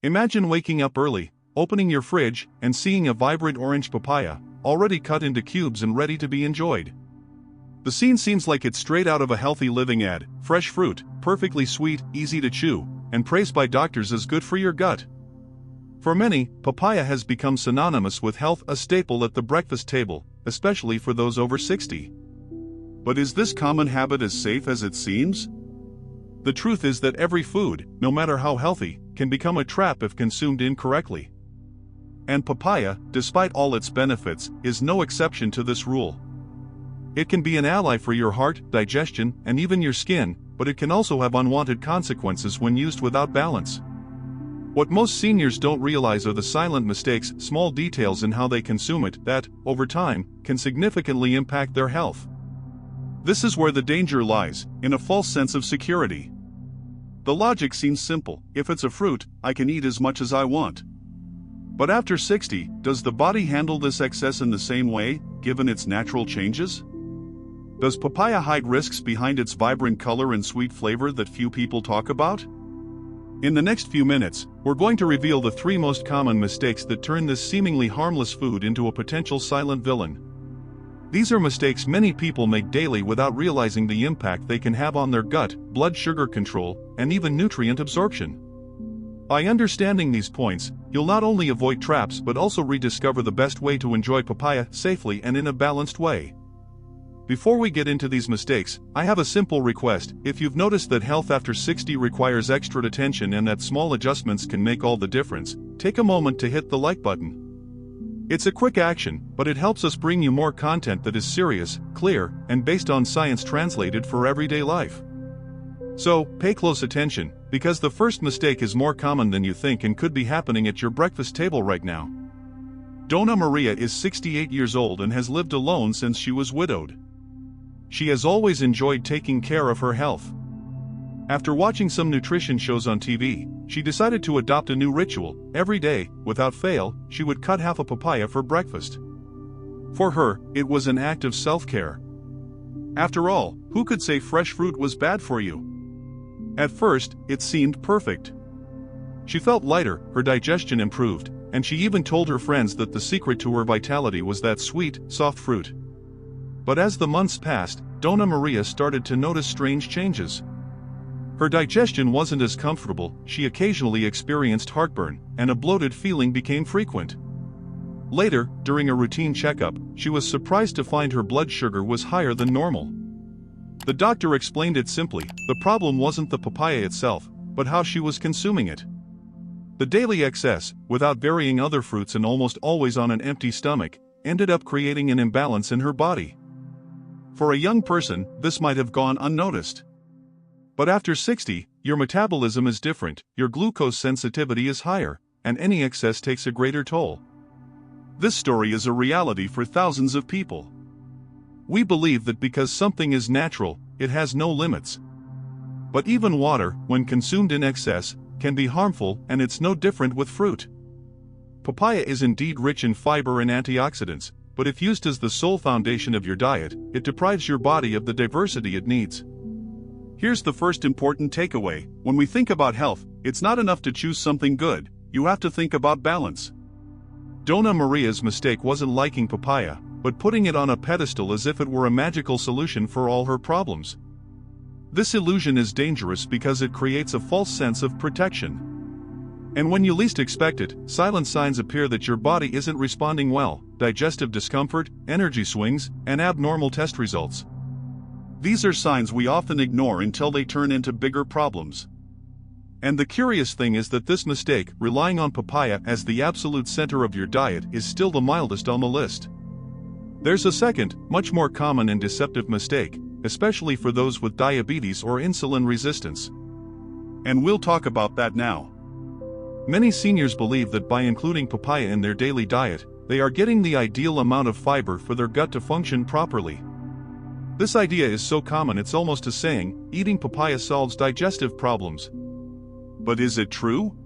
Imagine waking up early, opening your fridge, and seeing a vibrant orange papaya, already cut into cubes and ready to be enjoyed. The scene seems like it's straight out of a healthy living ad: fresh fruit, perfectly sweet, easy to chew, and praised by doctors as good for your gut. For many, papaya has become synonymous with health, a staple at the breakfast table, especially for those over 60. But is this common habit as safe as it seems? The truth is that every food, no matter how healthy, can become a trap if consumed incorrectly. And papaya, despite all its benefits, is no exception to this rule. It can be an ally for your heart, digestion, and even your skin, but it can also have unwanted consequences when used without balance. What most seniors don't realize are the silent mistakes, small details in how they consume it, that, over time, can significantly impact their health. This is where the danger lies, in a false sense of security. The logic seems simple: if it's a fruit, I can eat as much as I want. But after 60, does the body handle this excess in the same way, given its natural changes? Does papaya hide risks behind its vibrant color and sweet flavor that few people talk about? In the next few minutes, we're going to reveal the 3 most common mistakes that turn this seemingly harmless food into a potential silent villain. These are mistakes many people make daily without realizing the impact they can have on their gut, blood sugar control, and even nutrient absorption. By understanding these points, you'll not only avoid traps but also rediscover the best way to enjoy papaya safely and in a balanced way. Before we get into these mistakes, I have a simple request: if you've noticed that health after 60 requires extra attention and that small adjustments can make all the difference, take a moment to hit the like button. It's a quick action, but it helps us bring you more content that is serious, clear, and based on science translated for everyday life. So, pay close attention, because the first mistake is more common than you think and could be happening at your breakfast table right now. Donna Maria is 68 years old and has lived alone since she was widowed. She has always enjoyed taking care of her health. After watching some nutrition shows on TV, she decided to adopt a new ritual. Every day, without fail, she would cut half a papaya for breakfast. For her, it was an act of self-care. After all, who could say fresh fruit was bad for you? At first, it seemed perfect. She felt lighter, her digestion improved, and she even told her friends that the secret to her vitality was that sweet, soft fruit. But as the months passed, Donna Maria started to notice strange changes. Her digestion wasn't as comfortable, she occasionally experienced heartburn, and a bloated feeling became frequent. Later, during a routine checkup, she was surprised to find her blood sugar was higher than normal. The doctor explained it simply: the problem wasn't the papaya itself, but how she was consuming it. The daily excess, without varying other fruits and almost always on an empty stomach, ended up creating an imbalance in her body. For a young person, this might have gone unnoticed. But after 60, your metabolism is different, your glucose sensitivity is higher, and any excess takes a greater toll. This story is a reality for thousands of people. We believe that because something is natural, it has no limits. But even water, when consumed in excess, can be harmful, and it's no different with fruit. Papaya is indeed rich in fiber and antioxidants, but if used as the sole foundation of your diet, it deprives your body of the diversity it needs. Here's the first important takeaway: when we think about health, it's not enough to choose something good, you have to think about balance. Donna Maria's mistake wasn't liking papaya, but putting it on a pedestal as if it were a magical solution for all her problems. This illusion is dangerous because it creates a false sense of protection. And when you least expect it, silent signs appear that your body isn't responding well: digestive discomfort, energy swings, and abnormal test results. These are signs we often ignore until they turn into bigger problems. And the curious thing is that this mistake, relying on papaya as the absolute center of your diet, is still the mildest on the list. There's a second, much more common and deceptive mistake, especially for those with diabetes or insulin resistance. And we'll talk about that now. Many seniors believe that by including papaya in their daily diet, they are getting the ideal amount of fiber for their gut to function properly. This idea is so common it's almost a saying: eating papaya solves digestive problems. But is it true?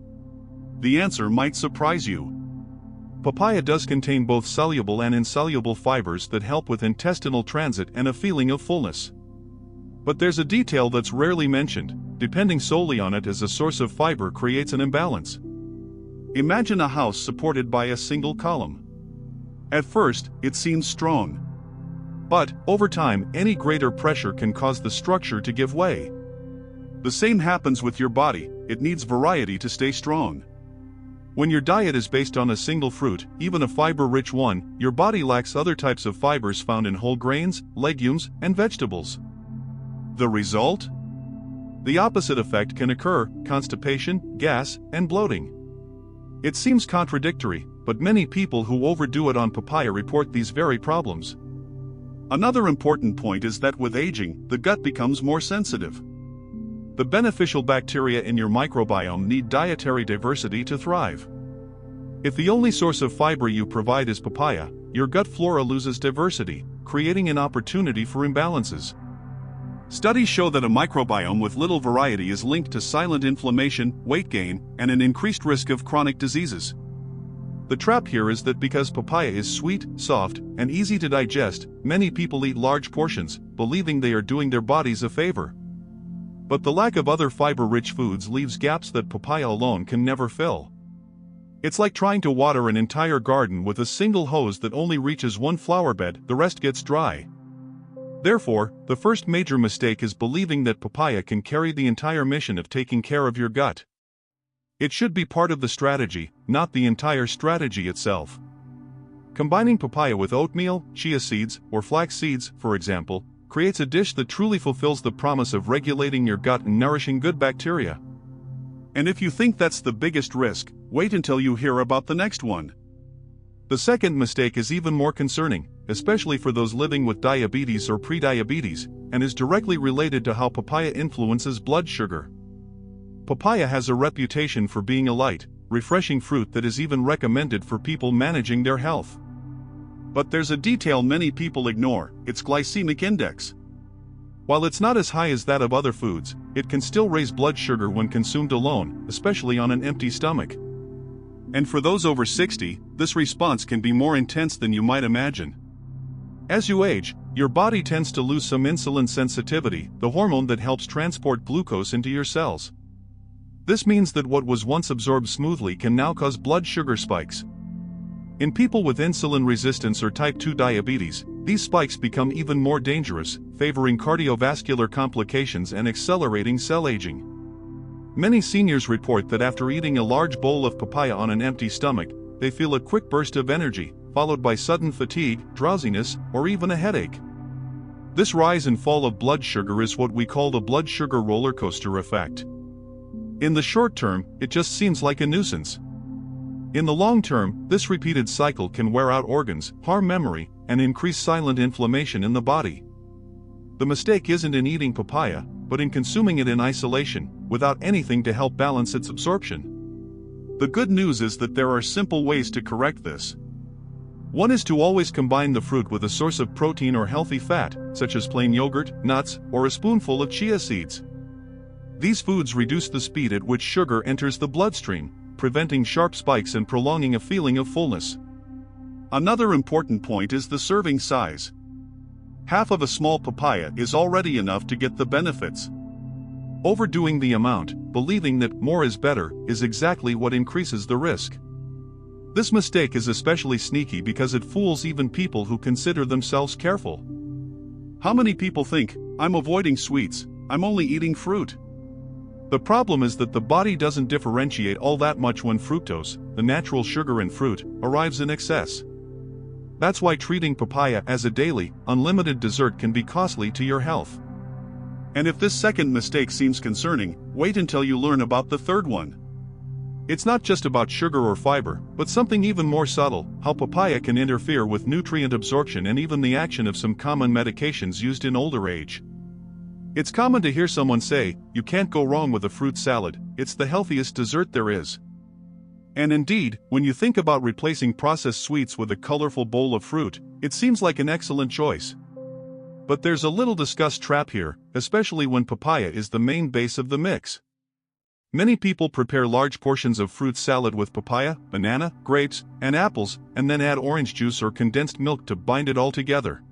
The answer might surprise you. Papaya does contain both soluble and insoluble fibers that help with intestinal transit and a feeling of fullness. But there's a detail that's rarely mentioned: depending solely on it as a source of fiber creates an imbalance. Imagine a house supported by a single column. At first, it seems strong. But, over time, any greater pressure can cause the structure to give way. The same happens with your body, it needs variety to stay strong. When your diet is based on a single fruit, even a fiber-rich one, your body lacks other types of fibers found in whole grains, legumes, and vegetables. The result? The opposite effect can occur: constipation, gas, and bloating. It seems contradictory, but many people who overdo it on papaya report these very problems. Another important point is that with aging, the gut becomes more sensitive. The beneficial bacteria in your microbiome need dietary diversity to thrive. If the only source of fiber you provide is papaya, your gut flora loses diversity, creating an opportunity for imbalances. Studies show that a microbiome with little variety is linked to silent inflammation, weight gain, and an increased risk of chronic diseases. The trap here is that because papaya is sweet, soft, and easy to digest, many people eat large portions, believing they are doing their bodies a favor. But the lack of other fiber-rich foods leaves gaps that papaya alone can never fill. It's like trying to water an entire garden with a single hose that only reaches one flower bed, the rest gets dry. Therefore, the first major mistake is believing that papaya can carry the entire mission of taking care of your gut. It should be part of the strategy, not the entire strategy itself. Combining papaya with oatmeal, chia seeds, or flax seeds, for example, creates a dish that truly fulfills the promise of regulating your gut and nourishing good bacteria. And if you think that's the biggest risk, wait until you hear about the next one. The second mistake is even more concerning, especially for those living with diabetes or prediabetes, and is directly related to how papaya influences blood sugar. Papaya has a reputation for being a light, refreshing fruit that is even recommended for people managing their health. But there's a detail many people ignore: its glycemic index. While it's not as high as that of other foods, it can still raise blood sugar when consumed alone, especially on an empty stomach. And for those over 60, this response can be more intense than you might imagine. As you age, your body tends to lose some insulin sensitivity, the hormone that helps transport glucose into your cells. This means that what was once absorbed smoothly can now cause blood sugar spikes. In people with insulin resistance or type 2 diabetes, these spikes become even more dangerous, favoring cardiovascular complications and accelerating cell aging. Many seniors report that after eating a large bowl of papaya on an empty stomach, they feel a quick burst of energy, followed by sudden fatigue, drowsiness, or even a headache. This rise and fall of blood sugar is what we call the blood sugar roller coaster effect. In the short term, it just seems like a nuisance. In the long term, this repeated cycle can wear out organs, harm memory, and increase silent inflammation in the body. The mistake isn't in eating papaya, but in consuming it in isolation, without anything to help balance its absorption. The good news is that there are simple ways to correct this. One is to always combine the fruit with a source of protein or healthy fat, such as plain yogurt, nuts, or a spoonful of chia seeds. These foods reduce the speed at which sugar enters the bloodstream, preventing sharp spikes and prolonging a feeling of fullness. Another important point is the serving size. Half of a small papaya is already enough to get the benefits. Overdoing the amount, believing that more is better, is exactly what increases the risk. This mistake is especially sneaky because it fools even people who consider themselves careful. How many people think, "I'm avoiding sweets, I'm only eating fruit"? The problem is that the body doesn't differentiate all that much when fructose, the natural sugar in fruit, arrives in excess. That's why treating papaya as a daily, unlimited dessert can be costly to your health. And if this second mistake seems concerning, wait until you learn about the third one. It's not just about sugar or fiber, but something even more subtle: how papaya can interfere with nutrient absorption and even the action of some common medications used in older age. It's common to hear someone say, "You can't go wrong with a fruit salad, it's the healthiest dessert there is." And indeed, when you think about replacing processed sweets with a colorful bowl of fruit, it seems like an excellent choice. But there's a little discussed trap here, especially when papaya is the main base of the mix. Many people prepare large portions of fruit salad with papaya, banana, grapes, and apples, and then add orange juice or condensed milk to bind it all together.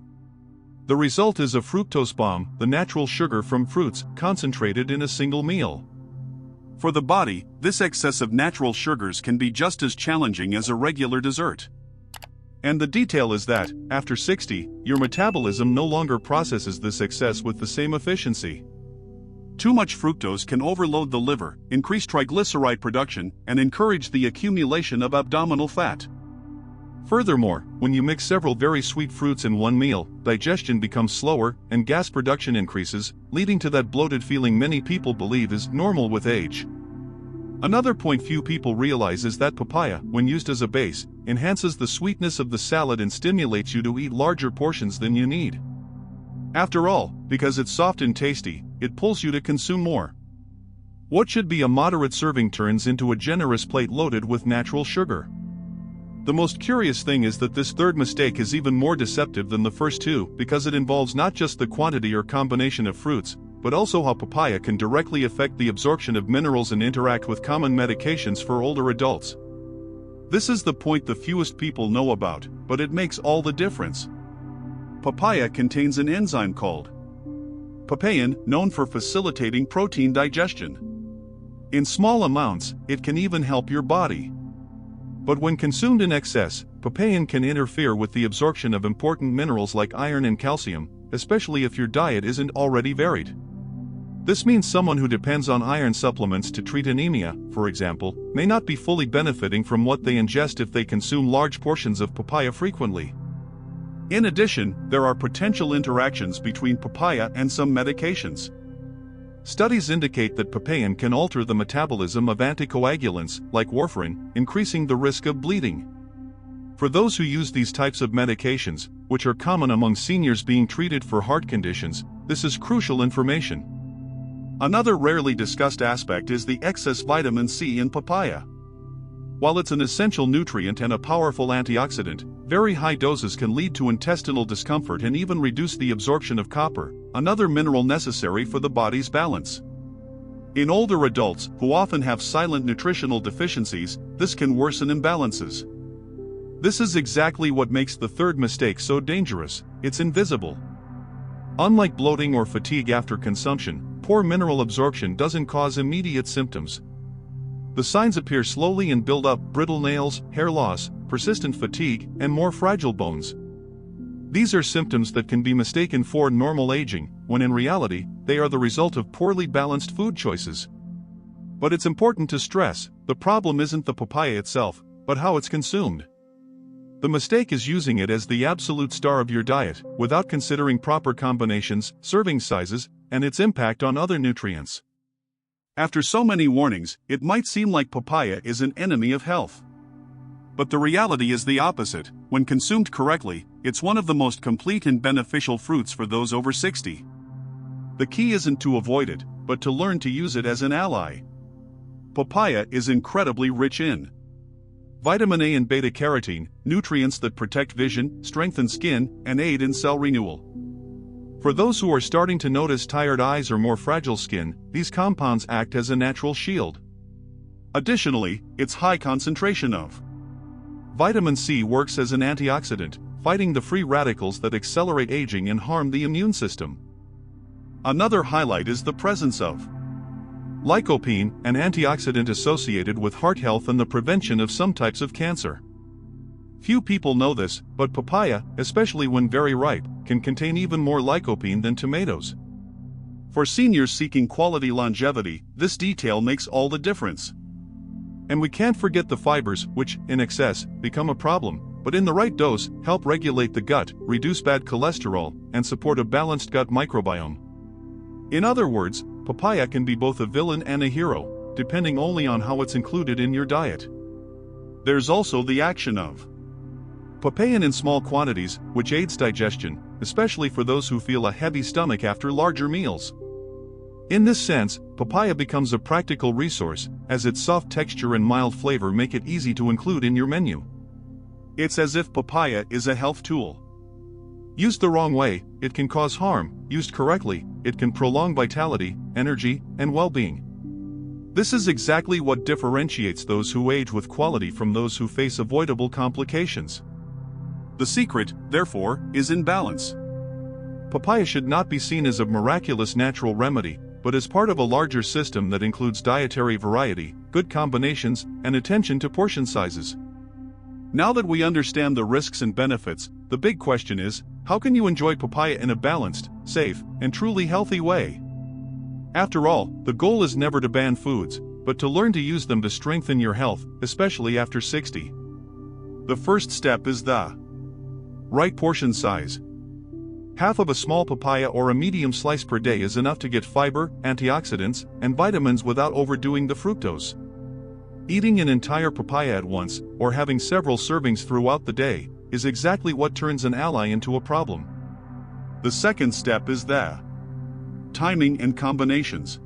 The result is a fructose bomb, the natural sugar from fruits, concentrated in a single meal. For the body, this excess of natural sugars can be just as challenging as a regular dessert. And the detail is that, after 60, your metabolism no longer processes this excess with the same efficiency. Too much fructose can overload the liver, increase triglyceride production, and encourage the accumulation of abdominal fat. Furthermore, when you mix several very sweet fruits in one meal, digestion becomes slower and gas production increases, leading to that bloated feeling many people believe is normal with age. Another point few people realize is that papaya, when used as a base, enhances the sweetness of the salad and stimulates you to eat larger portions than you need. After all, because it's soft and tasty, it pulls you to consume more. What should be a moderate serving turns into a generous plate loaded with natural sugar. The most curious thing is that this third mistake is even more deceptive than the first two because it involves not just the quantity or combination of fruits, but also how papaya can directly affect the absorption of minerals and interact with common medications for older adults. This is the point the fewest people know about, but it makes all the difference. Papaya contains an enzyme called papain, known for facilitating protein digestion. In small amounts, it can even help your body. But when consumed in excess, papain can interfere with the absorption of important minerals like iron and calcium, especially if your diet isn't already varied. This means someone who depends on iron supplements to treat anemia, for example, may not be fully benefiting from what they ingest if they consume large portions of papaya frequently. In addition, there are potential interactions between papaya and some medications. Studies indicate that papain can alter the metabolism of anticoagulants, like warfarin, increasing the risk of bleeding. For those who use these types of medications, which are common among seniors being treated for heart conditions, this is crucial information. Another rarely discussed aspect is the excess vitamin C in papaya. While it's an essential nutrient and a powerful antioxidant, very high doses can lead to intestinal discomfort and even reduce the absorption of copper, another mineral necessary for the body's balance. In older adults, who often have silent nutritional deficiencies, this can worsen imbalances. This is exactly what makes the third mistake so dangerous: it's invisible. Unlike bloating or fatigue after consumption, poor mineral absorption doesn't cause immediate symptoms. The signs appear slowly and build up: brittle nails, hair loss, persistent fatigue, and more fragile bones. These are symptoms that can be mistaken for normal aging, when in reality, they are the result of poorly balanced food choices. But it's important to stress, the problem isn't the papaya itself, but how it's consumed. The mistake is using it as the absolute star of your diet, without considering proper combinations, serving sizes, and its impact on other nutrients. After so many warnings, it might seem like papaya is an enemy of health. But the reality is the opposite. When consumed correctly, it's one of the most complete and beneficial fruits for those over 60. The key isn't to avoid it, but to learn to use it as an ally. Papaya is incredibly rich in vitamin A and beta-carotene, nutrients that protect vision, strengthen skin, and aid in cell renewal. For those who are starting to notice tired eyes or more fragile skin, these compounds act as a natural shield. Additionally, its high concentration of vitamin C works as an antioxidant, fighting the free radicals that accelerate aging and harm the immune system. Another highlight is the presence of lycopene, an antioxidant associated with heart health and the prevention of some types of cancer. Few people know this, but papaya, especially when very ripe, can contain even more lycopene than tomatoes. For seniors seeking quality longevity, this detail makes all the difference. And we can't forget the fibers, which, in excess, become a problem, but in the right dose, help regulate the gut, reduce bad cholesterol, and support a balanced gut microbiome. In other words, papaya can be both a villain and a hero, depending only on how it's included in your diet. There's also the action of papain in small quantities, which aids digestion, especially for those who feel a heavy stomach after larger meals. In this sense, papaya becomes a practical resource, as its soft texture and mild flavor make it easy to include in your menu. It's as if papaya is a health tool. Used the wrong way, it can cause harm. Used correctly, it can prolong vitality, energy, and well-being. This is exactly what differentiates those who age with quality from those who face avoidable complications. The secret, therefore, is in balance. Papaya should not be seen as a miraculous natural remedy, but as part of a larger system that includes dietary variety, good combinations, and attention to portion sizes. Now that we understand the risks and benefits, the big question is, how can you enjoy papaya in a balanced, safe, and truly healthy way? After all, the goal is never to ban foods, but to learn to use them to strengthen your health, especially after 60. The first step is the right portion size. Half of a small papaya or a medium slice per day is enough to get fiber, antioxidants, and vitamins without overdoing the fructose. Eating an entire papaya at once, or having several servings throughout the day, is exactly what turns an ally into a problem. The second step is the timing and combinations.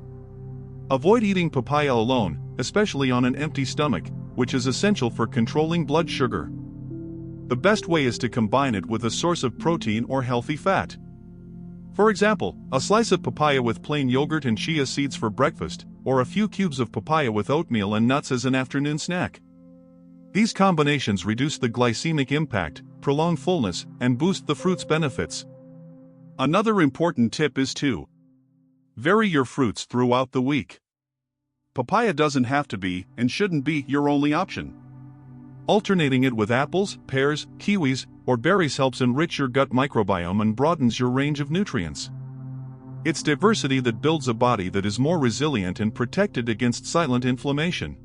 Avoid eating papaya alone, especially on an empty stomach, which is essential for controlling blood sugar. The best way is to combine it with a source of protein or healthy fat. For example, a slice of papaya with plain yogurt and chia seeds for breakfast, or a few cubes of papaya with oatmeal and nuts as an afternoon snack. These combinations reduce the glycemic impact, prolong fullness, and boost the fruit's benefits. Another important tip is to vary your fruits throughout the week. Papaya doesn't have to be, and shouldn't be, your only option. Alternating it with apples, pears, kiwis, or berries helps enrich your gut microbiome and broadens your range of nutrients. It's diversity that builds a body that is more resilient and protected against silent inflammation.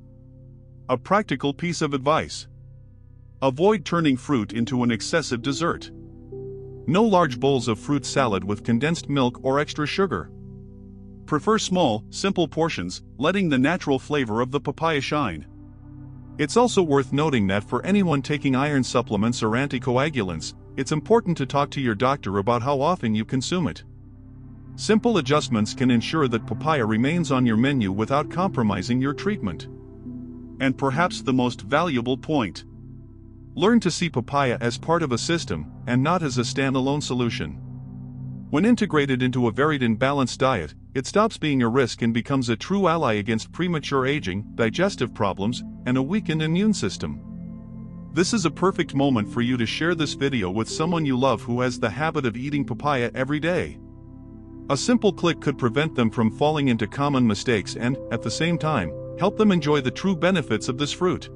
A practical piece of advice: avoid turning fruit into an excessive dessert. No large bowls of fruit salad with condensed milk or extra sugar. Prefer small, simple portions, letting the natural flavor of the papaya shine. It's also worth noting that for anyone taking iron supplements or anticoagulants, it's important to talk to your doctor about how often you consume it. Simple adjustments can ensure that papaya remains on your menu without compromising your treatment. And perhaps the most valuable point: learn to see papaya as part of a system, and not as a standalone solution. When integrated into a varied and balanced diet, it stops being a risk and becomes a true ally against premature aging, digestive problems, and a weakened immune system. This is a perfect moment for you to share this video with someone you love who has the habit of eating papaya every day. A simple click could prevent them from falling into common mistakes and, at the same time, help them enjoy the true benefits of this fruit.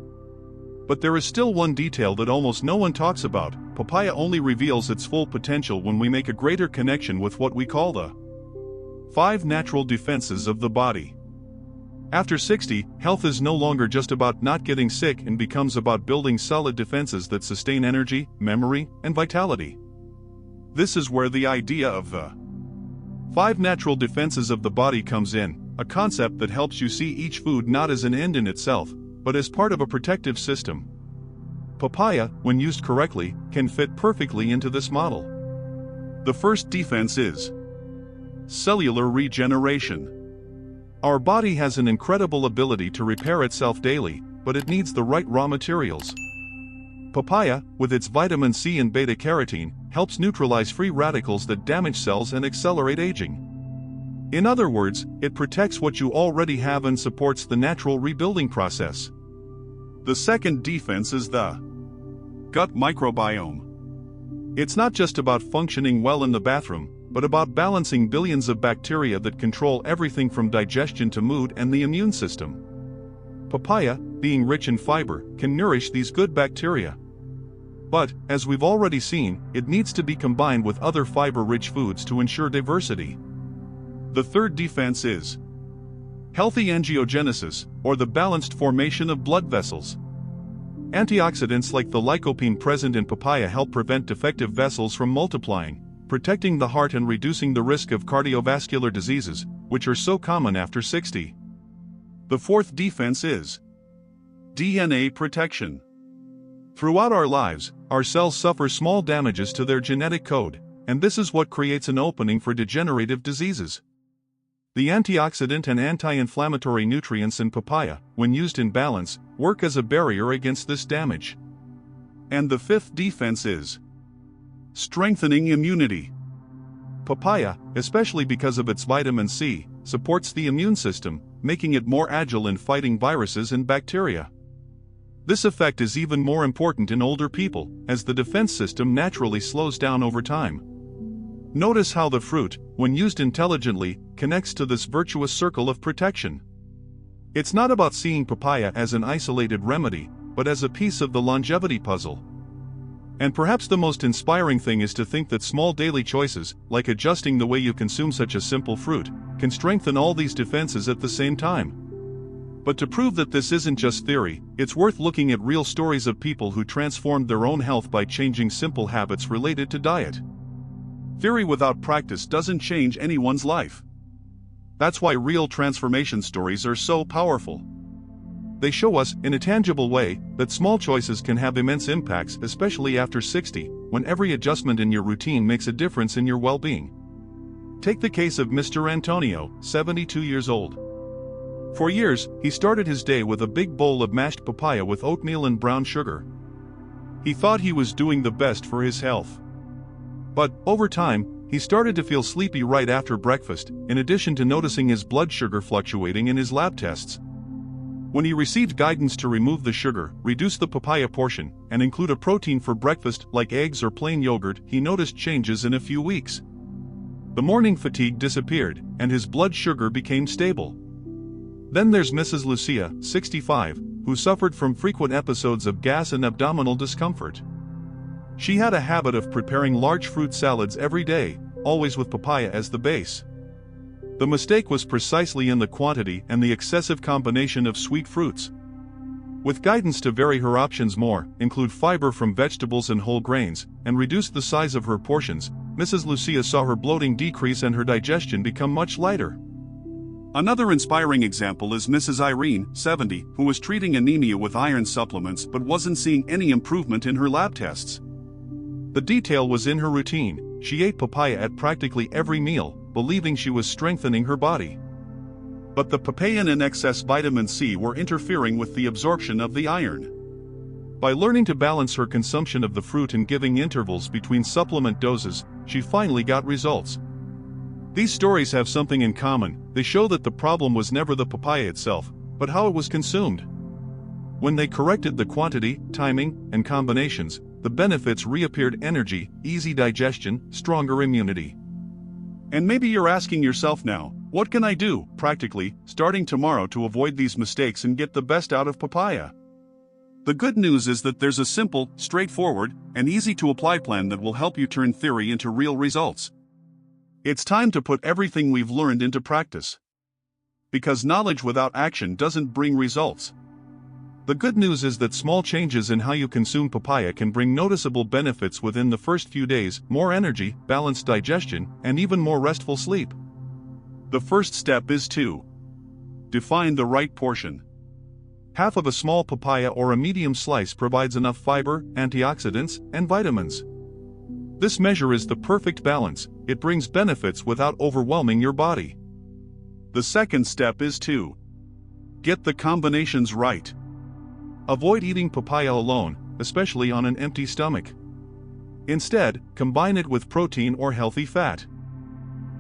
But there is still one detail that almost no one talks about: papaya only reveals its full potential when we make a greater connection with what we call the 5 natural defenses of the body. After 60, health is no longer just about not getting sick and becomes about building solid defenses that sustain energy, memory, and vitality. This is where the idea of the 5 natural defenses of the body comes in, a concept that helps you see each food not as an end in itself, but as part of a protective system. Papaya, when used correctly, can fit perfectly into this model. The first defense is cellular regeneration. Our body has an incredible ability to repair itself daily, but it needs the right raw materials. Papaya, with its vitamin C and beta-carotene, helps neutralize free radicals that damage cells and accelerate aging. In other words, it protects what you already have and supports the natural rebuilding process. The second defense is the gut microbiome. It's not just about functioning well in the bathroom, but about balancing billions of bacteria that control everything from digestion to mood and the immune system. Papaya, being rich in fiber, can nourish these good bacteria. But, as we've already seen, it needs to be combined with other fiber-rich foods to ensure diversity. The third defense is healthy angiogenesis, or the balanced formation of blood vessels. Antioxidants like the lycopene present in papaya help prevent defective vessels from multiplying, protecting the heart and reducing the risk of cardiovascular diseases, which are so common after 60. The fourth defense is DNA protection. Throughout our lives, our cells suffer small damages to their genetic code, and this is what creates an opening for degenerative diseases. The antioxidant and anti-inflammatory nutrients in papaya, when used in balance, work as a barrier against this damage. And the fifth defense is strengthening immunity. Papaya, especially because of its vitamin C, supports the immune system, making it more agile in fighting viruses and bacteria. This effect is even more important in older people, as the defense system naturally slows down over time. Notice how the fruit, when used intelligently, can connects to this virtuous circle of protection. It's not about seeing papaya as an isolated remedy, but as a piece of the longevity puzzle. And perhaps the most inspiring thing is to think that small daily choices, like adjusting the way you consume such a simple fruit, can strengthen all these defenses at the same time. But to prove that this isn't just theory, it's worth looking at real stories of people who transformed their own health by changing simple habits related to diet. Theory without practice doesn't change anyone's life. That's why real transformation stories are so powerful. They show us, in a tangible way, that small choices can have immense impacts, especially after 60, when every adjustment in your routine makes a difference in your well-being. Take the case of Mr. Antonio, 72 years old. For years, he started his day with a big bowl of mashed papaya with oatmeal and brown sugar. He thought he was doing the best for his health. But, over time, he started to feel sleepy right after breakfast, in addition to noticing his blood sugar fluctuating in his lab tests. When he received guidance to remove the sugar, reduce the papaya portion, and include a protein for breakfast like eggs or plain yogurt, he noticed changes in a few weeks. The morning fatigue disappeared, and his blood sugar became stable. Then there's Mrs. Lucia, 65, who suffered from frequent episodes of gas and abdominal discomfort. She had a habit of preparing large fruit salads every day, always with papaya as the base. The mistake was precisely in the quantity and the excessive combination of sweet fruits. With guidance to vary her options more, include fiber from vegetables and whole grains, and reduce the size of her portions, Mrs. Lucia saw her bloating decrease and her digestion become much lighter. Another inspiring example is Mrs. Irene, 70, who was treating anemia with iron supplements but wasn't seeing any improvement in her lab tests. The detail was in her routine. She ate papaya at practically every meal, believing she was strengthening her body. But the papaya and excess vitamin C were interfering with the absorption of the iron. By learning to balance her consumption of the fruit and giving intervals between supplement doses, she finally got results. These stories have something in common. They show that the problem was never the papaya itself, but how it was consumed. When they corrected the quantity, timing, and combinations, the benefits reappeared: energy, easy digestion, stronger immunity. And maybe you're asking yourself now, what can I do, practically, starting tomorrow to avoid these mistakes and get the best out of papaya? The good news is that there's a simple, straightforward, and easy-to-apply plan that will help you turn theory into real results. It's time to put everything we've learned into practice. Because knowledge without action doesn't bring results. The good news is that small changes in how you consume papaya can bring noticeable benefits within the first few days: more energy, balanced digestion, and even more restful sleep. The first step is to define the right portion. Half of a small papaya or a medium slice provides enough fiber, antioxidants, and vitamins. This measure is the perfect balance. It brings benefits without overwhelming your body. The second step is to get the combinations right. Avoid eating papaya alone, especially on an empty stomach. Instead, combine it with protein or healthy fat.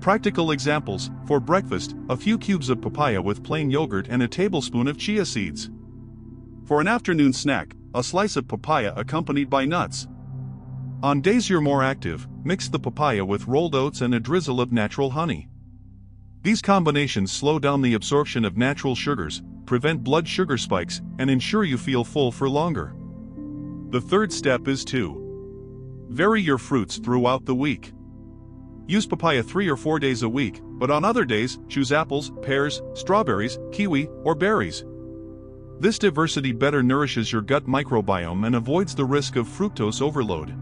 Practical examples: for breakfast, a few cubes of papaya with plain yogurt and a tablespoon of chia seeds. For an afternoon snack, a slice of papaya accompanied by nuts. On days you're more active, mix the papaya with rolled oats and a drizzle of natural honey. These combinations slow down the absorption of natural sugars, prevent blood sugar spikes, and ensure you feel full for longer. The third step is to vary your fruits throughout the week. Use papaya 3 or 4 days a week, but on other days, choose apples, pears, strawberries, kiwi, or berries. This diversity better nourishes your gut microbiome and avoids the risk of fructose overload.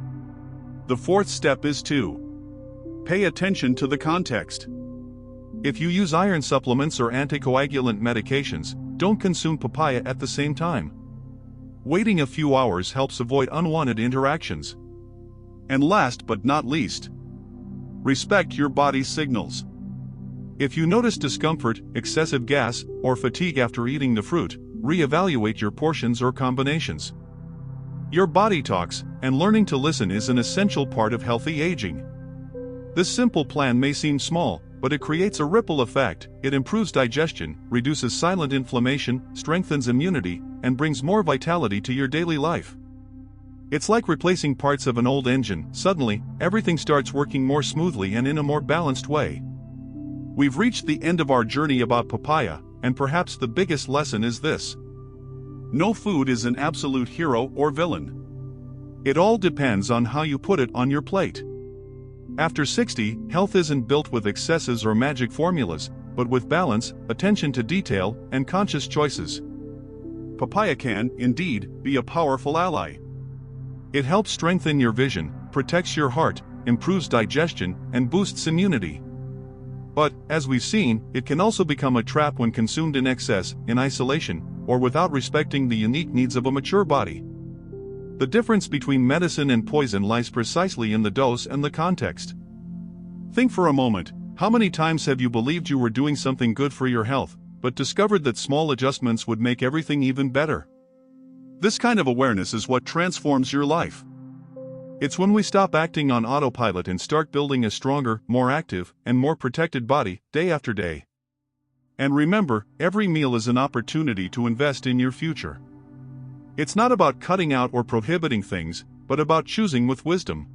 The fourth step is to pay attention to the context. If you use iron supplements or anticoagulant medications, don't consume papaya at the same time. Waiting a few hours helps avoid unwanted interactions. And last but not least, respect your body's signals. If you notice discomfort, excessive gas, or fatigue after eating the fruit, reevaluate your portions or combinations. Your body talks, and learning to listen is an essential part of healthy aging. This simple plan may seem small, but it creates a ripple effect. It improves digestion, reduces silent inflammation, strengthens immunity, and brings more vitality to your daily life. It's like replacing parts of an old engine. Suddenly, everything starts working more smoothly and in a more balanced way. We've reached the end of our journey about papaya, and perhaps the biggest lesson is this. No food is an absolute hero or villain. It all depends on how you put it on your plate. After 60, health isn't built with excesses or magic formulas, but with balance, attention to detail, and conscious choices. Papaya can, indeed, be a powerful ally. It helps strengthen your vision, protects your heart, improves digestion, and boosts immunity. But, as we've seen, it can also become a trap when consumed in excess, in isolation, or without respecting the unique needs of a mature body. The difference between medicine and poison lies precisely in the dose and the context. Think for a moment, how many times have you believed you were doing something good for your health, but discovered that small adjustments would make everything even better? This kind of awareness is what transforms your life. It's when we stop acting on autopilot and start building a stronger, more active, and more protected body, day after day. And remember, every meal is an opportunity to invest in your future. It's not about cutting out or prohibiting things, but about choosing with wisdom.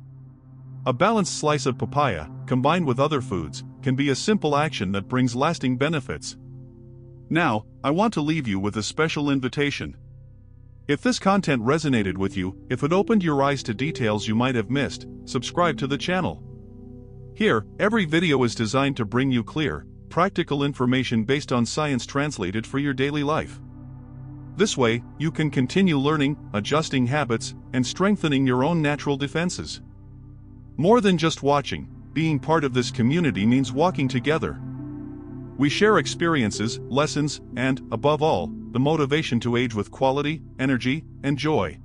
A balanced slice of papaya, combined with other foods, can be a simple action that brings lasting benefits. Now, I want to leave you with a special invitation. If this content resonated with you, if it opened your eyes to details you might have missed, subscribe to the channel. Here, every video is designed to bring you clear, practical information based on science translated for your daily life. This way, you can continue learning, adjusting habits, and strengthening your own natural defenses. More than just watching, being part of this community means walking together. We share experiences, lessons, and, above all, the motivation to age with quality, energy, and joy.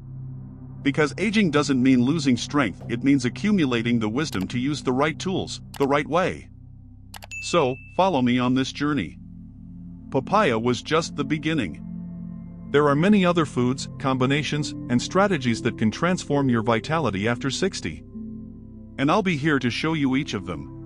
Because aging doesn't mean losing strength, it means accumulating the wisdom to use the right tools, the right way. So, follow me on this journey. Papaya was just the beginning. There are many other foods, combinations, and strategies that can transform your vitality after 60. And I'll be here to show you each of them.